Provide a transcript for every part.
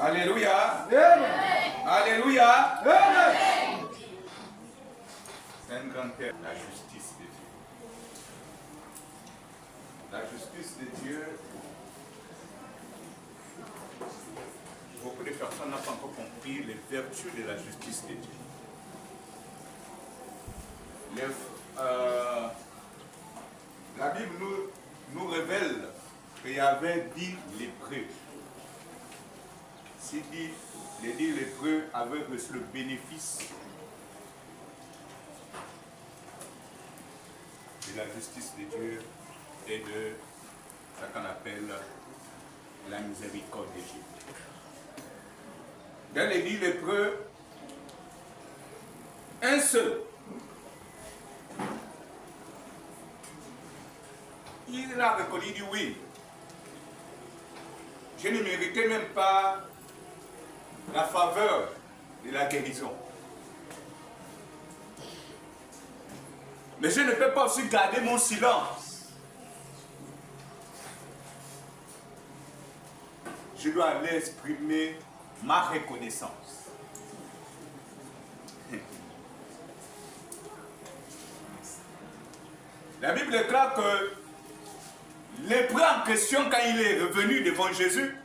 Alléluia. Amen. Alléluia. Amen. C'est un grand thème, la justice de Dieu. La justice de Dieu, beaucoup de personnes n'ont pas encore compris les vertus de la justice de Dieu. La Bible nous révèle qu'il y avait 10 lépreux. Si les 10 lépreux avaient reçu le bénéfice de la justice de Dieu et de ce qu'on appelle la miséricorde de Dieu. Dans les 10 lépreux, un seul, il a reconnu, il dit oui, je ne méritais même pas la faveur de la guérison. Mais je ne peux pas aussi garder mon silence. Je dois aller exprimer ma reconnaissance. La Bible déclare que lépreux en question, quand il est revenu devant Jésus,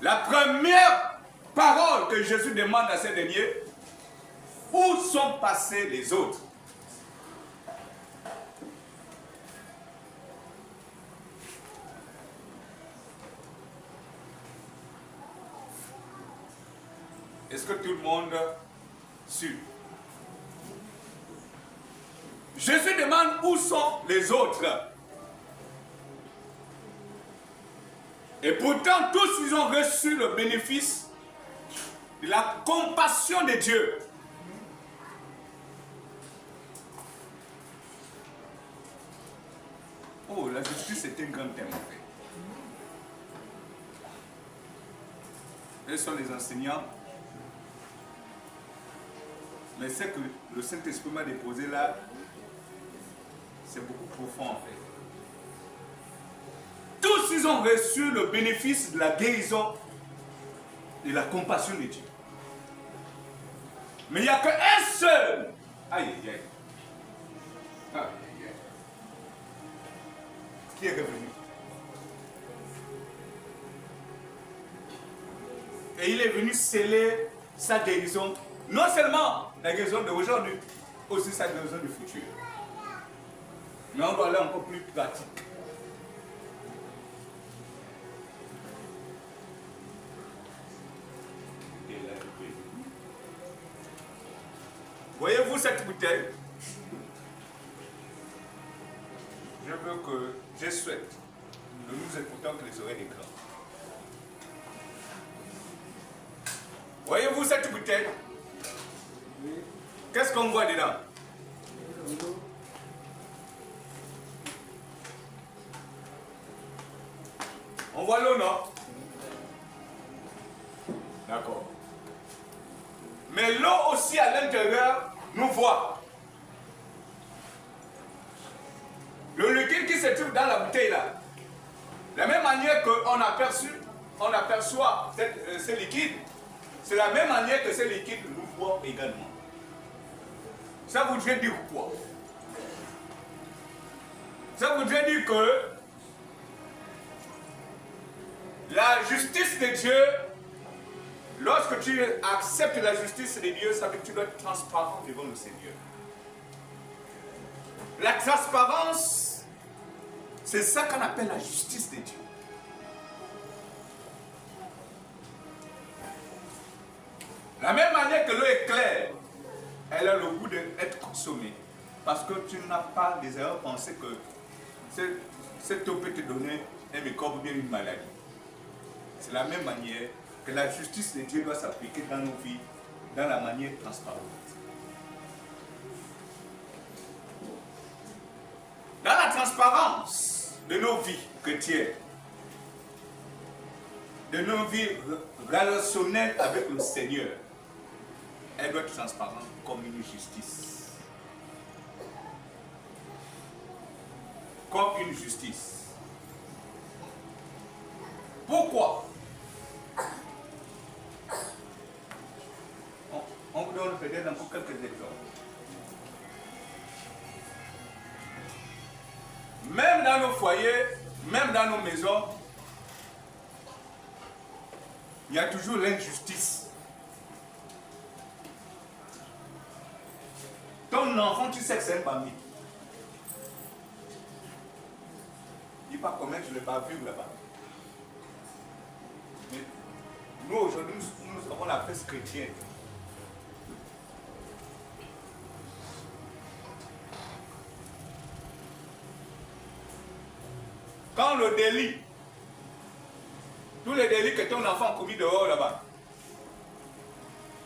la première parole que Jésus demande à ces derniers, où sont passés les autres? Est-ce que tout le monde suit? Jésus demande où sont les autres. Et pourtant, tous ils ont reçu le bénéfice de la compassion de Dieu. Oh, la justice est un grand thème en fait. Quels sont les enseignants? Mais ce que le Saint-Esprit m'a déposé là, c'est beaucoup profond en fait. Tous ils ont reçu le bénéfice de la guérison et de la compassion de Dieu. Mais il n'y a qu'un seul. Aïe, aïe, aïe. Aïe, aïe, aïe. Qui est revenu. Et il est venu sceller sa guérison. Non seulement la guérison d'aujourd'hui, aussi sa guérison du futur. Mais on va aller encore plus pratique. Voyez-vous cette bouteille? Je souhaite que nous écoutons que les oreilles écran. Voyez-vous cette bouteille? Qu'est-ce qu'on voit dedans? On voit l'eau, non? D'accord. Mais l'eau aussi à l'intérieur nous voit. Le liquide qui se trouve dans la bouteille là, de la même manière qu'on aperçoit ce liquide, c'est la même manière que ce liquide nous voit également. Ça voudrait dire quoi? Ça voudrait dire que la justice de Dieu, lorsque tu acceptes la justice de Dieu, ça veut dire que tu dois être transparent devant le Seigneur. La transparence, c'est ça qu'on appelle la justice de Dieu. La même manière que l'eau est claire, elle a le goût d'être consommée. Parce que tu n'as pas des erreurs pensées que cette eau peut te donner un microbe ou bien une maladie. C'est la même manière que la justice de Dieu doit s'appliquer dans nos vies, dans la manière transparente. Dans la transparence de nos vies chrétiennes, de nos vies relationnelles avec le Seigneur, elle doit être transparente comme une justice. Comme une justice. Pourquoi? te donne encore quelques exemples. Même dans nos foyers, même dans nos maisons, il y a toujours l'injustice. Ton enfant, tu sais que c'est un bandit. Il ne va pas commettre, je ne l'ai pas vu là-bas. Mais nous, aujourd'hui, nous avons la presse chrétienne. Quand le délit, tous les délits que ton enfant a commis dehors là-bas,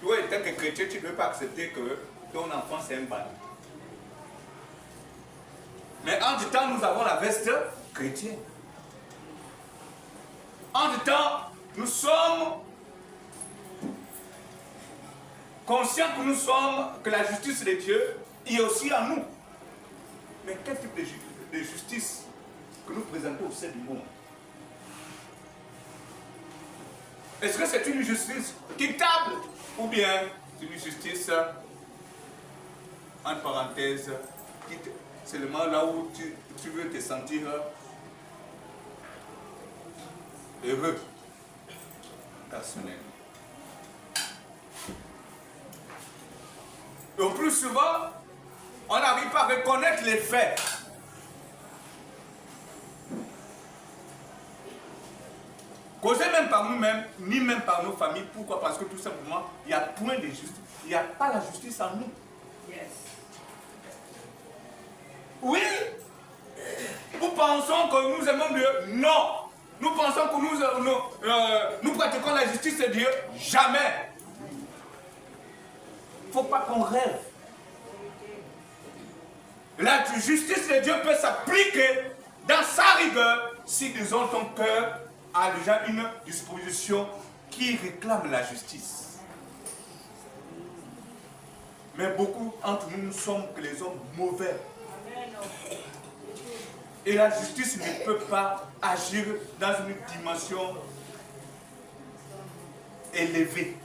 toi, en tant que chrétien, tu ne peux pas accepter que ton enfant c'est un bandit. Mais en du temps, nous avons la veste chrétienne. En du temps, nous sommes conscients que la justice de Dieu est aussi en nous. Mais quel type de justice que nous présentons au sein du monde? Est-ce que c'est une justice quittable ou bien c'est une justice, entre parenthèses, seulement là où tu veux te sentir heureux, personnel. Donc plus souvent, on n'arrive pas à reconnaître les faits. Causez même par nous-mêmes, ni même par nos familles. Pourquoi? Parce que tout simplement, il n'y a point de justice. Il n'y a pas la justice en nous. Yes. Oui, nous pensons que nous aimons Dieu. Non. Nous pensons que nous pratiquons la justice de Dieu. Jamais. Il ne faut pas qu'on rêve. La justice de Dieu peut s'appliquer dans sa rigueur si, disons, ton cœur a déjà une disposition qui réclame la justice. Mais beaucoup entre nous, nous sommes que les hommes mauvais. Et la justice ne peut pas agir dans une dimension élevée.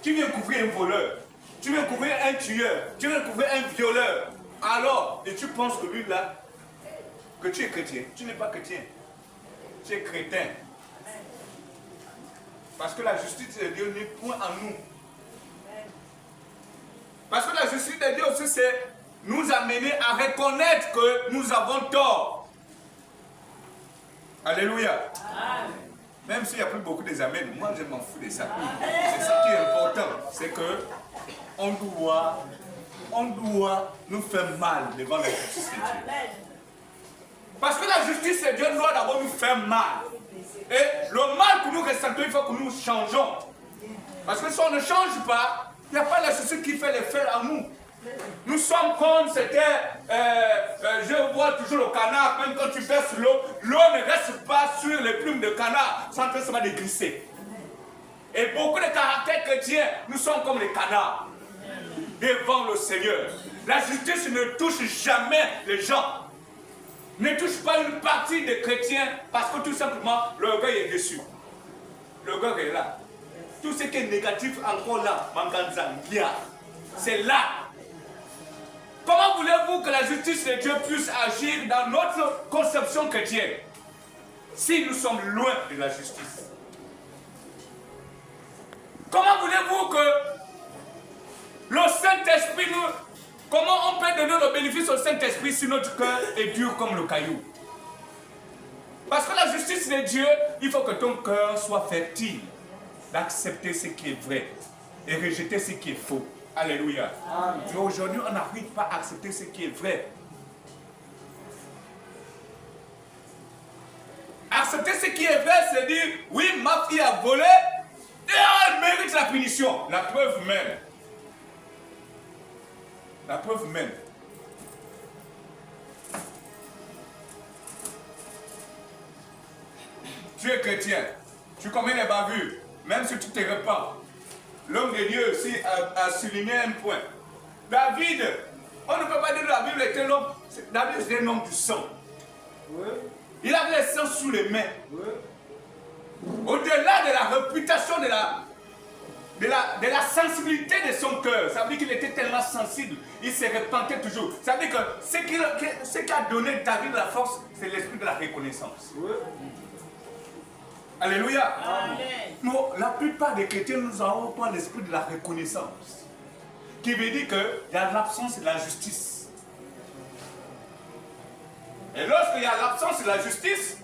Tu viens couvrir un voleur, tu viens couvrir un tueur, tu viens couvrir un violeur. Alors, et tu penses que lui là, que tu es chrétien. Tu n'es pas chrétien. Tu es crétin. Parce que la justice de Dieu n'est point en nous. Parce que la justice de Dieu aussi, c'est nous amener à reconnaître que nous avons tort. Alléluia. Amen. Même s'il n'y a plus beaucoup des amens, moi je m'en fous de ça. C'est ça qui est important. C'est que on doit nous faire mal devant la justice de Dieu. Parce que la justice de Dieu doit d'abord nous faire mal. Et le mal que nous ressentons, il faut que nous changeons. Parce que si on ne change pas, il n'y a pas la justice qui fait l'effet en nous. Nous sommes comme c'était, je vois toujours le canard, même quand tu verses l'eau, l'eau ne reste pas sur les plumes de canard, sans seulement de glisser. Et beaucoup de caractères chrétiens, nous sommes comme les canards, devant le Seigneur. La justice ne touche jamais les gens. Ne touche pas une partie des chrétiens parce que tout simplement l'orgueil est dessus. L'orgueil est là. Tout ce qui est négatif encore là, c'est là. Comment voulez-vous que la justice de Dieu puisse agir dans notre conception chrétienne si nous sommes loin de la justice? Comment voulez-vous que le Saint-Esprit nous... Comment on peut donner le bénéfice au Saint-Esprit si notre cœur est dur comme le caillou? Parce que la justice de Dieu, il faut que ton cœur soit fertile d'accepter ce qui est vrai et rejeter ce qui est faux. Alléluia. Amen. Mais aujourd'hui, on n'arrive pas à accepter ce qui est vrai. Accepter ce qui est vrai, c'est dire, oui, ma fille a volé et elle mérite la punition. La preuve même. La preuve même. Tu es chrétien, tu commets des bavures, même si tu te repens. L'homme de Dieu aussi a souligné un point. David, on ne peut pas dire que la Bible était l'homme. David était un homme du sang. Oui. Il avait le sang sous les mains. Oui. Au-delà de la réputation de la sensibilité de son cœur. Ça veut dire qu'il était tellement sensible, il se repentait toujours. Ça veut dire que ce qui a donné David la force, c'est l'esprit de la reconnaissance. Oui. Alléluia. Amen. Non, la plupart des chrétiens, nous n'avons pas l'esprit de la reconnaissance. Qui veut dire qu'il y a l'absence de la justice. Et lorsqu'il y a l'absence de la justice,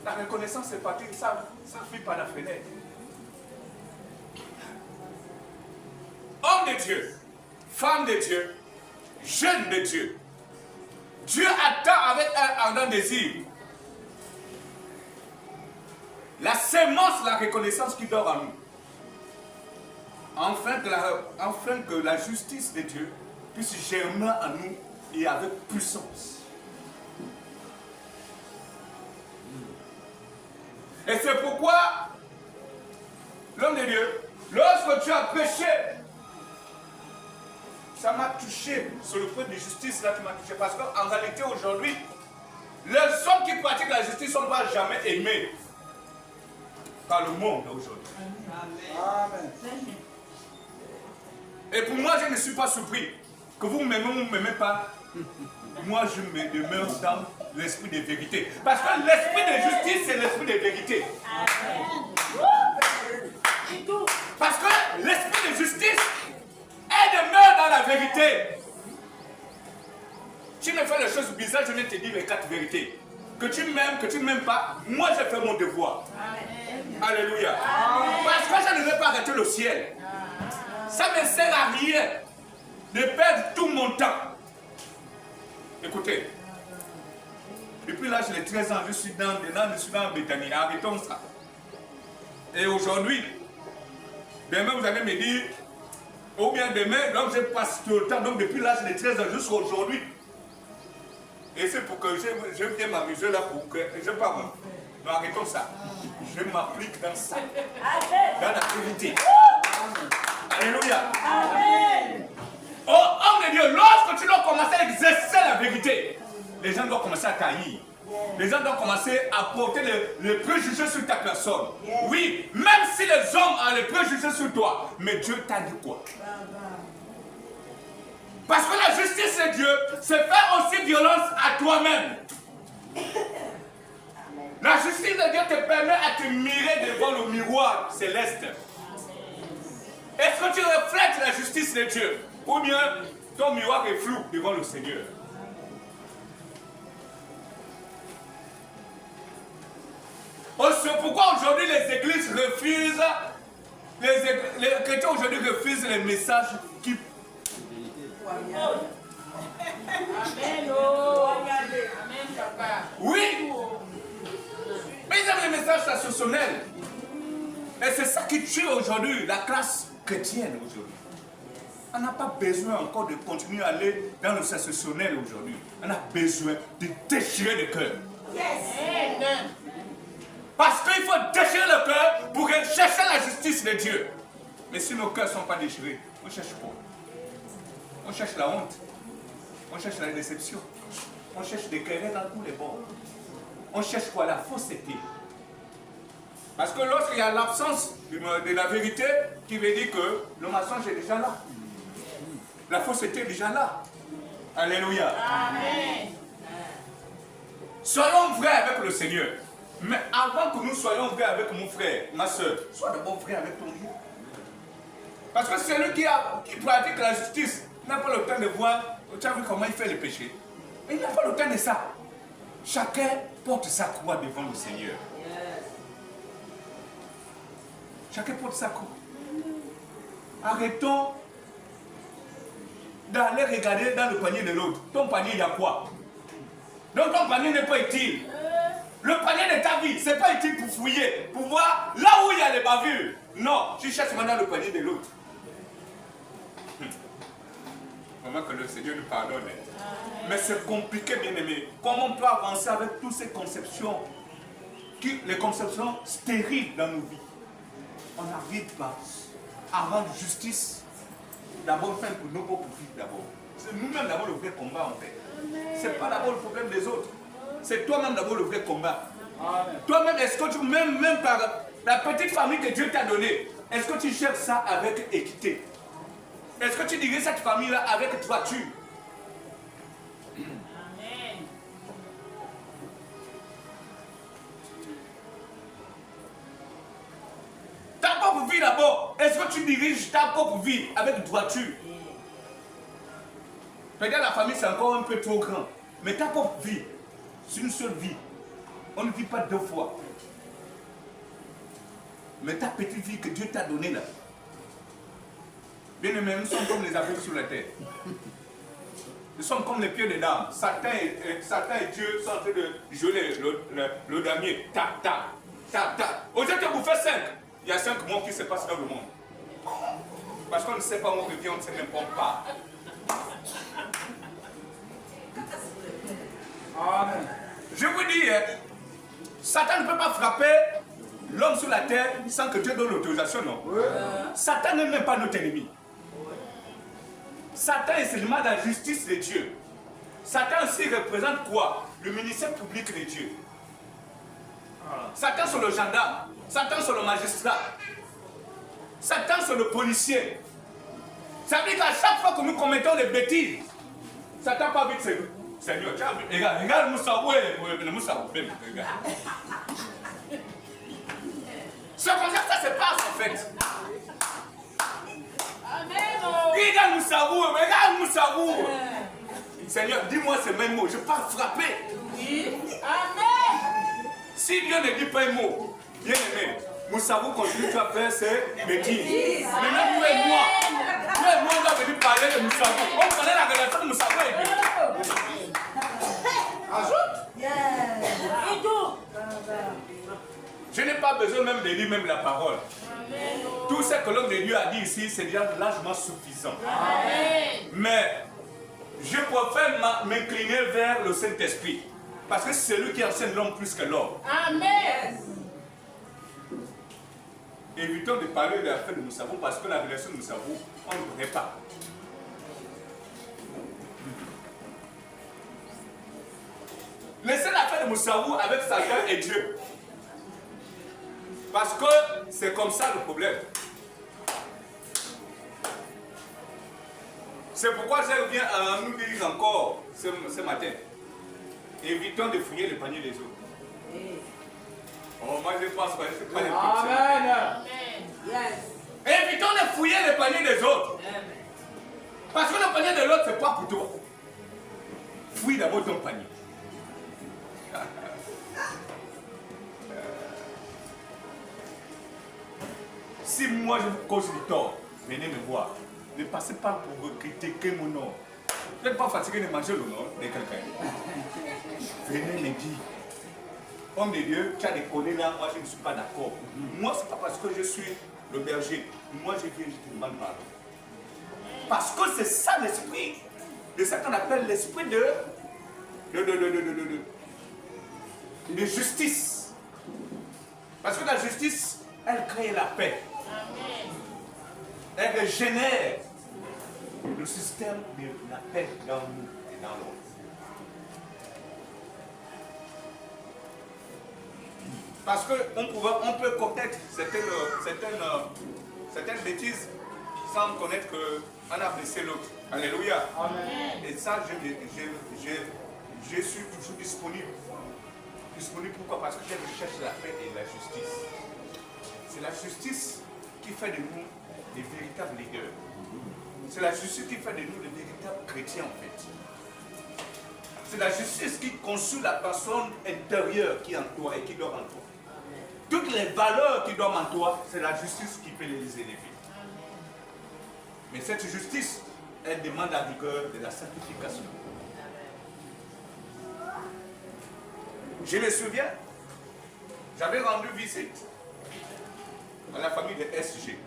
la reconnaissance est partie, ça fuit par la fenêtre. Homme de Dieu, femme de Dieu, jeune de Dieu. Dieu attend avec un ardent désir la sémence de la reconnaissance qui dort en nous. Afin que la justice de Dieu puisse germer en nous et avec puissance. Et c'est pourquoi l'homme de Dieu, lorsque tu as prêché, ça m'a touché sur le point de justice, là tu m'as touché. Parce qu'en réalité aujourd'hui, les hommes qui pratiquent la justice ne sont pas jamais aimés par le monde aujourd'hui. Amen. Et pour moi, je ne suis pas surpris que vous m'aimez ou ne m'aimez pas. Moi, je me demeure dans l'esprit de vérité. Parce que l'esprit de justice, c'est l'esprit de vérité. Parce que l'esprit de justice demeure dans la vérité. Tu me fais les choses bizarres, je vais te dire les 4 vérités. Que tu m'aimes, que tu ne m'aimes pas, moi je fais mon devoir. Amen. Alléluia. Amen. Parce que je ne vais pas arrêter le ciel. Ça ne me sert à rien de perdre tout mon temps. Écoutez, depuis l'âge de 13 ans, je suis dans Bethany. Arrêtons ça. Et aujourd'hui, demain vous allez me dire, ou bien demain, donc je passe tout le temps, donc depuis l'âge de 13 ans jusqu'à aujourd'hui. Et c'est pour que je viens m'amuser là pour que je parle. Non, arrêtons ça. Je m'applique dans ça. Dans la vérité. Alléluia. Amen. Oh, homme de Dieu, lorsque tu dois commencer à exercer la vérité, les gens doivent commencer à taillir. Les gens doivent commencer à porter les préjugés sur ta personne. Oui, même si les hommes ont les préjugés sur toi, mais Dieu t'a dit quoi? Parce que la justice de Dieu, c'est faire aussi violence à toi-même. La justice de Dieu te permet à te mirer devant le miroir céleste. Est-ce que tu reflètes la justice de Dieu? Ou bien ton miroir est flou devant le Seigneur? C'est pourquoi aujourd'hui les églises refusent, les chrétiens aujourd'hui refusent les messages qui... Oui, mais ils aiment les messages sensationnels. Et c'est ça qui tue aujourd'hui la classe chrétienne aujourd'hui. On n'a pas besoin encore de continuer à aller dans le sensationnel aujourd'hui. On a besoin de déchirer le cœur. Yes. Parce qu'il faut déchirer le cœur pour chercher la justice de Dieu. Mais si nos cœurs ne sont pas déchirés, on cherche quoi? On cherche la honte. On cherche la déception. On cherche des querelles dans tous les bords. On cherche quoi? La fausseté. Parce que lorsqu'il y a l'absence de la vérité, qui veut dire que le mensonge est déjà là. La fausseté est déjà là. Alléluia. Amen. Soyons vrais avec le Seigneur. Mais avant que nous soyons vrais avec mon frère, ma soeur, sois d'abord vrai avec ton Dieu. Parce que celui qui pratique la justice n'a pas le temps de voir, tu as vu comment il fait le péché. Mais il n'a pas le temps de ça. Chacun porte sa croix devant le Seigneur. Chacun porte sa croix. Arrêtons d'aller regarder dans le panier de l'autre. Ton panier, il y a quoi? Donc ton panier n'est pas utile. Le panier de ta vie, ce n'est pas utile pour fouiller, pour voir là où il y a les bavures. Non, tu cherches maintenant le panier de l'autre. Comment que le Seigneur nous pardonne. Mais c'est compliqué, bien aimé. Comment on peut avancer avec toutes ces conceptions, les conceptions stériles dans nos vies? On n'arrive pas à rendre justice d'abord fait pour nos propres vies d'abord. C'est nous-mêmes d'abord le vrai combat en fait. Ce n'est pas d'abord le problème des autres. C'est toi-même d'abord le vrai combat. Toi-même, est-ce que tu même par la petite famille que Dieu t'a donnée, Est-ce que tu gères ça avec équité? Est-ce que tu diriges cette famille-là avec droiture? Amen. Ta propre vie d'abord. Est-ce que tu diriges ta propre vie avec droiture? Peut-être la famille c'est encore un peu trop grand. Mais ta propre vie, c'est une seule vie. On ne vit pas deux fois. Mais ta petite vie que Dieu t'a donnée là. Bien aimés, nous sommes comme les abeilles sur la terre. Nous sommes comme les pieds des dames. Satan et Dieu sont en train de jouer le damier. Tac, tac, tac, tac. Au lieu de bouffer 5, il y a 5 mois qui se passent dans le monde. Parce qu'on ne sait pas où on revient, on ne sait même pas où on part. Amen. Je vous dis, Satan ne peut pas frapper l'homme sur la terre sans que Dieu donne l'autorisation, non? Satan n'est même pas notre ennemi. Satan est seulement la justice de Dieu. Satan aussi représente quoi? Le ministère public de Dieu. Satan c'est le gendarme. Satan c'est le magistrat. Satan c'est le policier. Ça veut dire qu'à chaque fois que nous commettons des bêtises, Satan pas vite c'est nous. Seigneur, regarde Moussawé, le Moussawé, regarde. C'est comme ça que ça se passe en fait. Regarde Moussawou, regarde Moussawou. Seigneur, dis-moi ces mêmes mots, je pars frapper. Oui. Amen. Si Dieu ne dit pas un mot, bien aimé, Moussawou continue à faire ses bêtises. Maintenant, tu et moi, on va venir parler de Moussawou. On connaît la relation de Moussawou et Dieu. Ajoute. Je n'ai pas besoin même de lire même la parole. Amen. Tout ce que l'homme de Dieu a dit ici, c'est déjà largement suffisant. Amen. Mais je préfère m'incliner vers le Saint-Esprit. Parce que c'est lui qui enseigne l'homme plus que l'homme. Amen. Évitons de parler de l'affaire de Moussawou parce que la relation de Moussawou, on ne connaît pas. Laissez l'affaire de Moussawou avec Satan et Dieu. Parce que c'est comme ça le problème. C'est pourquoi je viens à nous dire encore ce matin. Évitons de fouiller le panier des autres. Oh, moi je pense que c'est pas les Amen. Yes. Évitons de fouiller le panier des autres. Parce que le panier de l'autre, c'est pas pour toi. Fouille d'abord ton panier. Si moi je vous cause du tort, venez me voir. Ne passez pas pour critiquer mon nom. Vous n'êtes pas fatigué de manger le nom de quelqu'un. Venez me dire. Homme de Dieu, tu as déconné là, moi je ne suis pas d'accord. Moi, ce n'est pas parce que je suis le berger. Moi je viens, je te demande pardon. Parce que c'est ça l'esprit de ce qu'on appelle l'esprit de justice. Parce que la justice, elle crée la paix. Elle régénère le système de la paix dans nous et dans l'autre. Parce qu'on peut connaître certaines bêtises sans connaître qu'on a blessé l'autre. Alléluia. Amen. Et ça, je suis toujours disponible. Disponible pourquoi? Parce que je recherche la paix et la justice. C'est la justice qui fait de nous des véritables leaders. C'est la justice qui fait de nous des véritables chrétiens en fait. C'est la justice qui conçoit la personne intérieure qui est en toi et qui dort en toi. Toutes les valeurs qui dorment en toi, c'est la justice qui peut les élever. Mais cette justice, elle demande la rigueur de la sanctification. Je me souviens, j'avais rendu visite à la famille de SG.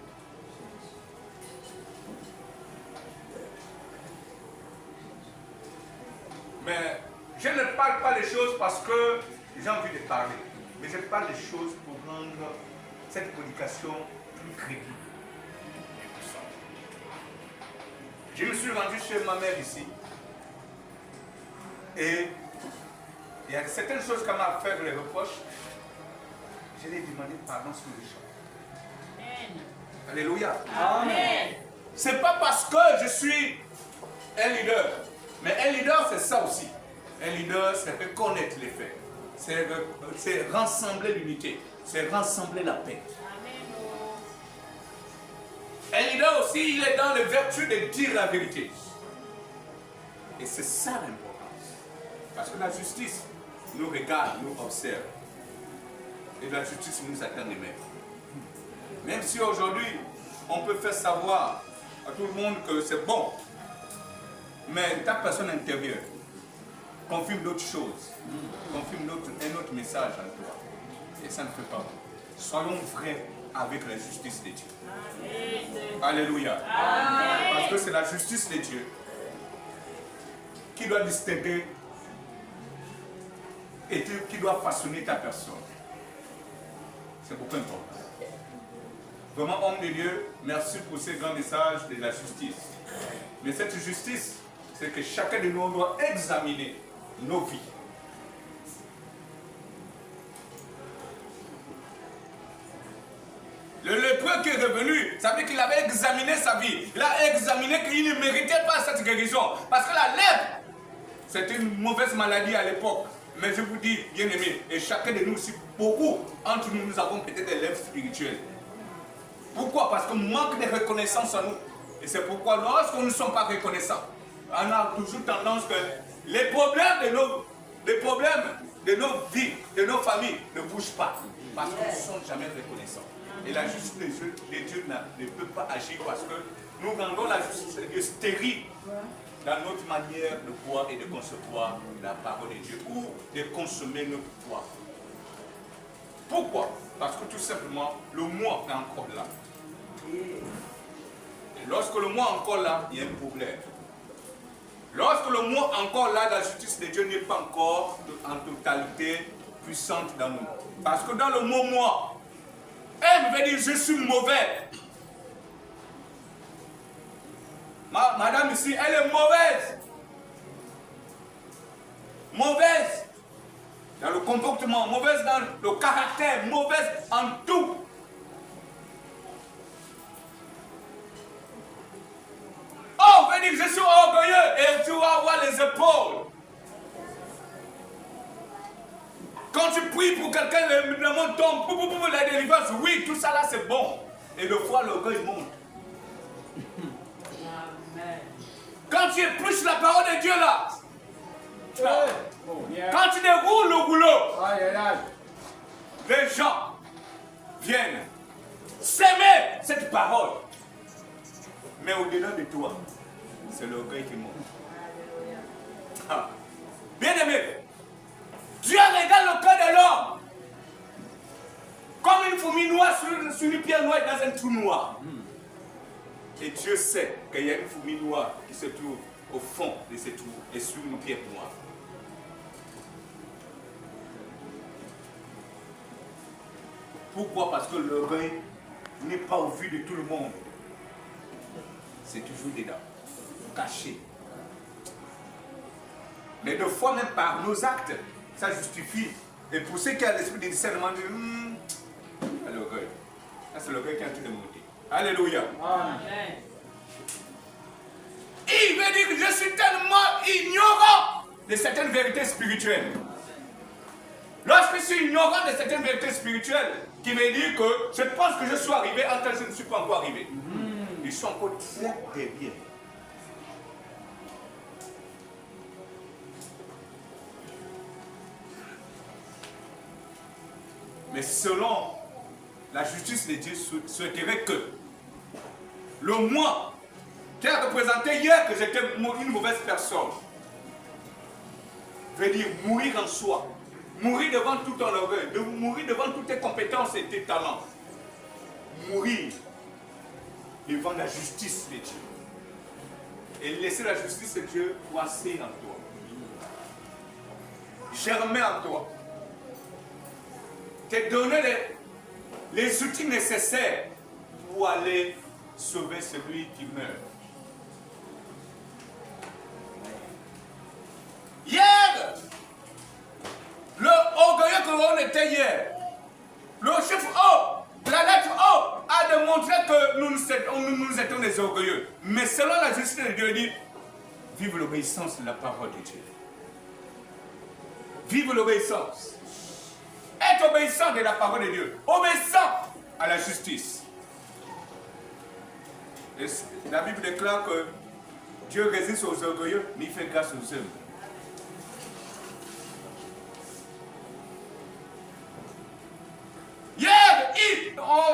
Mais je ne parle pas les choses parce que j'ai envie de parler. Mais je parle des choses pour rendre cette prédication plus crédible. Je me suis rendu chez ma mère ici. Et il y a certaines choses qu'elle m'a fait les reproches. Je lui ai demandé pardon sur le champ. Alléluia. Amen. C'est pas parce que je suis un leader. Mais un leader, c'est ça aussi. Un leader, c'est reconnaître les faits. C'est rassembler l'unité. C'est rassembler la paix. Un leader aussi, il est dans les vertus de dire la vérité. Et c'est ça l'importance. Parce que la justice nous regarde, nous observe. Et la justice nous attend les mains. Même si aujourd'hui, on peut faire savoir à tout le monde que c'est bon. Mais ta personne intérieure confirme d'autres choses. Confirme un autre message en toi. Et ça ne fait pas bon. Soyons vrais avec la justice de Dieu. Amen. Alléluia. Amen. Parce que c'est la justice de Dieu qui doit distinguer et qui doit façonner ta personne. C'est beaucoup important. Vraiment, homme de Dieu, merci pour ces grands messages de la justice. Mais cette justice, c'est que chacun de nous doit examiner nos vies. Le lépreux qui est revenu, ça veut dire qu'il avait examiné sa vie. Il a examiné qu'il ne méritait pas cette guérison. Parce que la lèpre, c'était une mauvaise maladie à l'époque. Mais je vous dis, bien aimé, et chacun de nous aussi, beaucoup entre nous, nous avons peut-être des lèpres spirituelles. Pourquoi? Parce qu'on manque de reconnaissance en nous. Et c'est pourquoi lorsqu'on ne sommes pas reconnaissants, on a toujours tendance que les problèmes de nos vies, de nos familles ne bougent pas. Parce qu'on ne sont jamais reconnaissants. Et la justice de Dieu ne peut pas agir parce que nous rendons la justice de Dieu stérile dans notre manière de voir et de concevoir la parole de Dieu ou de consommer notre foi. Pourquoi? Parce que tout simplement, le moi est encore là. Et lorsque le moi est encore là, il y a un problème. Lorsque le moi est encore là, la justice de Dieu n'est pas encore en totalité puissante dans nous. Parce que dans le mot moi, elle veut dire je suis mauvais. Madame ici, elle est mauvaise. Mauvaise dans le comportement, mauvaise dans le caractère, mauvaise en tout. Oh, veut dire je suis orgueilleux et tu vas avoir les épaules. Quand tu pries pour quelqu'un, le monde tombe, la délivrance, oui, tout ça là c'est bon. Et le fois l'orgueil monte. Amen. Quand tu épluches la parole de Dieu là, quand tu déroules le rouleau, les gens viennent s'aimer cette parole. Mais au-delà de toi, c'est l'orgueil qui monte. Ah. Bien aimé, Dieu regarde le cœur de l'homme comme une fourmi noire sur une pierre noire dans un trou noir. Et Dieu sait qu'il y a une fourmi noire qui se trouve au fond de ce trou et sur une pierre noire. Pourquoi? Parce que l'orgueil n'est pas au vu de tout le monde. C'est toujours dedans, caché. Mais des fois, même par nos actes, ça justifie. Et pour ceux qui ont l'esprit de discernement, c'est l'orgueil. C'est l'orgueil qui est en train de monter. Alléluia. Amen. Il veut dire que je suis tellement ignorant de certaines vérités spirituelles. Lorsque je suis ignorant de certaines vérités spirituelles, qui veut dire que je pense que je suis arrivé en tant que je ne suis pas encore arrivé. Ils sont encore très derrière. Mais selon la justice de Dieu, souhaiterait que le moi qui a représenté hier que j'étais une mauvaise personne, veut dire mourir en soi, mourir devant tout ton orgueil, mourir devant toutes tes compétences et tes talents, mourir devant la justice de Dieu et laisser la justice de Dieu poisser en toi, germer en toi, te donner les outils nécessaires pour aller sauver celui qui meurt. Hier, le orgueilleux que l'on était hier, le chiffre O, la lettre O, a démontré que nous étions des orgueilleux. Mais selon la justice de Dieu, il dit, vive l'obéissance de la parole de Dieu. Vive l'obéissance. Être obéissant de la parole de Dieu. Obéissant à la justice. Et la Bible déclare que Dieu résiste aux orgueilleux, mais il fait grâce aux humbles. Hier,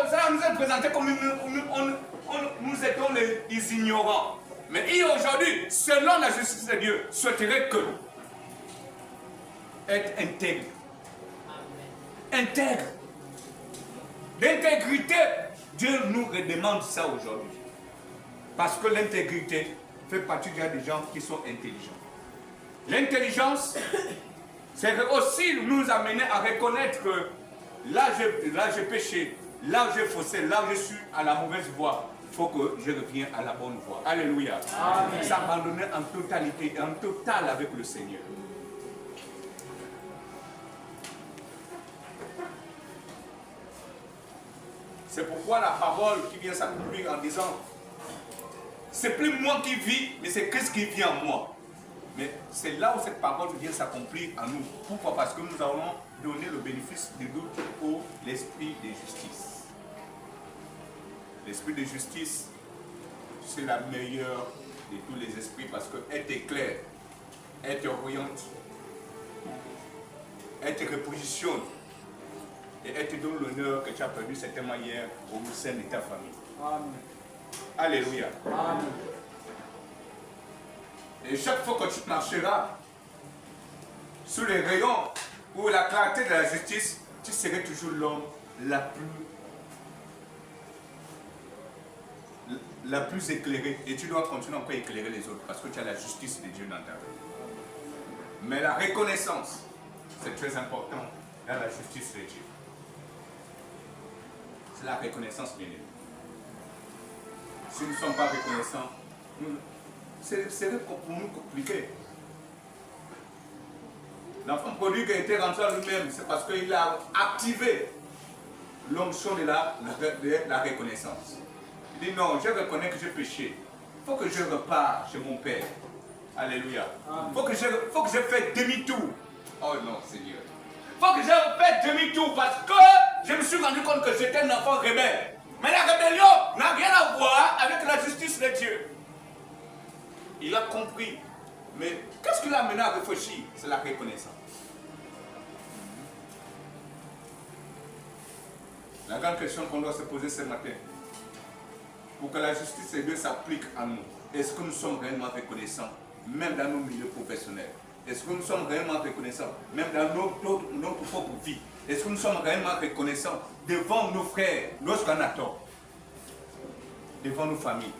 ça nous est présenté comme nous étions les ignorants. Mais aujourd'hui, selon la justice de Dieu, souhaiterait que être intègre. Intègre. L'intégrité, Dieu nous redemande ça aujourd'hui. Parce que l'intégrité fait partie des gens qui sont intelligents. L'intelligence, c'est aussi nous amener à reconnaître que là j'ai péché, là j'ai faussé, là je suis à la mauvaise voie. Il faut que je revienne à la bonne voie. Alléluia. S'abandonner en totalité, en total avec le Seigneur. C'est pourquoi la parole qui vient s'accomplir en disant, c'est plus moi qui vis, mais c'est Christ qui vit en moi. Mais c'est là où cette parole vient s'accomplir en nous. Pourquoi? Parce que nous avons donné le bénéfice du doute pour l'esprit de justice. L'esprit de justice, c'est la meilleure de tous les esprits parce qu'elle t'éclaire, elle t'oriente, elle te repositionne et elle te donne l'honneur que tu as perdu certainement hier au sein de ta famille. Amen. Alléluia. Amen. Et chaque fois que tu marcheras sous les rayons ou la clarté de la justice, tu serais toujours l'homme la plus éclairée. Et tu dois continuer encore à éclairer les autres parce que tu as la justice de Dieu dans ta vie. Mais la reconnaissance, c'est très important dans la justice de Dieu. C'est la reconnaissance, bien aimé. Si nous ne sommes pas reconnaissants, c'est pour nous compliqué. L'enfant prodigue a été rentré en lui-même, c'est parce qu'il a activé l'onction de la reconnaissance. Il dit non, je reconnais que j'ai péché. Il faut que je reparte chez mon Père. Alléluia. Il faut que je fasse demi-tour. Oh non, Seigneur. Il faut que je fasse demi-tour parce que je me suis rendu compte que j'étais un enfant rebelle. Mais la rébellion n'a rien à voir avec la justice de Dieu. Il a compris. Mais qu'est-ce qui l'a amené à réfléchir? C'est la reconnaissance. La grande question qu'on doit se poser ce matin, pour que la justice de Dieu s'applique à nous, est-ce que nous sommes réellement reconnaissants, même dans nos milieux professionnels? Est-ce que nous sommes réellement reconnaissants, même dans notre propre vie? Est-ce que nous sommes réellement reconnaissants devant nos frères, lorsqu'on a tort, devant nos familles?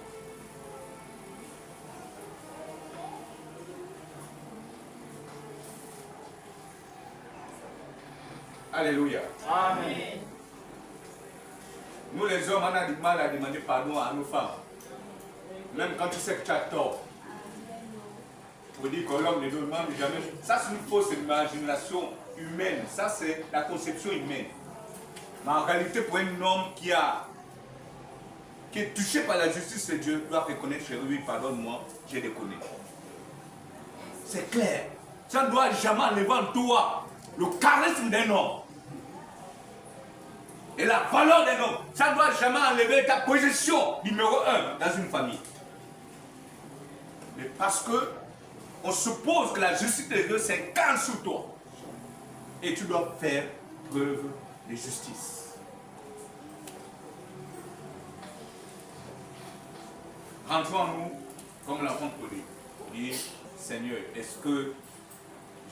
Alléluia. Amen. Nous les hommes, on a du mal à demander pardon à nos femmes. Même quand tu sais que tu as tort. Pour dire que l'homme ne demande jamais. Ça, c'est une fausse imagination humaine. Ça, c'est la conception humaine. Mais en réalité, pour un homme qui est touché par la justice de Dieu, doit reconnaître chez lui, pardonne-moi, je le connais. C'est clair. Ça ne doit jamais enlever en toi le charisme d'un homme. Et la valeur d'un homme. Ça ne doit jamais enlever ta position numéro 1 dans une famille. Mais parce que on suppose que la justice de Dieu s'incarne sous toi. Et tu dois faire preuve de justice. Rentrons en nous comme l'enfant prodigue. Dis, Seigneur, est-ce que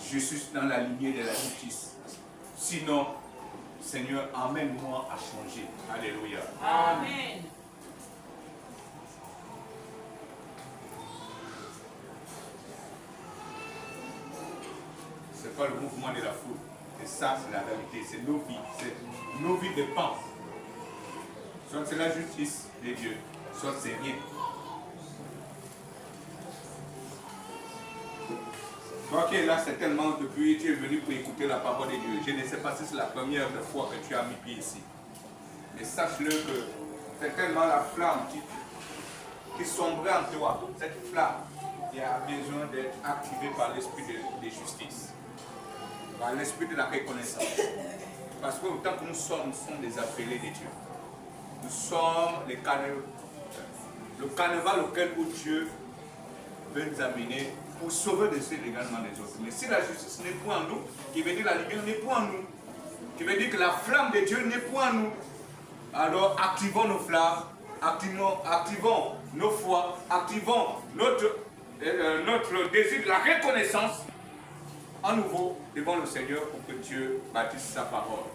je suis dans la lignée de la justice? Sinon, Seigneur, emmène-moi à changer. Alléluia. Amen. Ce n'est pas le mouvement de la foule. Et ça, c'est la réalité. C'est nos vies. C'est nos vies dépendent. Soit c'est la justice de Dieu, soit c'est rien. Toi qui es là certainement depuis tu es venu pour écouter la parole de Dieu. Je ne sais pas si c'est la première fois que tu as mis pied ici. Mais sache-le que certainement la flamme qui sombrait en toi, cette flamme qui a besoin d'être activée par l'esprit de justice, par l'esprit de la reconnaissance. Parce que autant que nous sommes des appelés de Dieu. Nous sommes le carnaval auquel Dieu veut nous amener pour sauver de ces également les autres. Mais si la justice n'est point en nous, qui veut dire la lumière n'est point en nous, qui veut dire que la flamme de Dieu n'est point en nous, alors activons nos flammes, activons nos foi, activons notre désir de la reconnaissance à nouveau devant le Seigneur pour que Dieu bâtisse sa parole.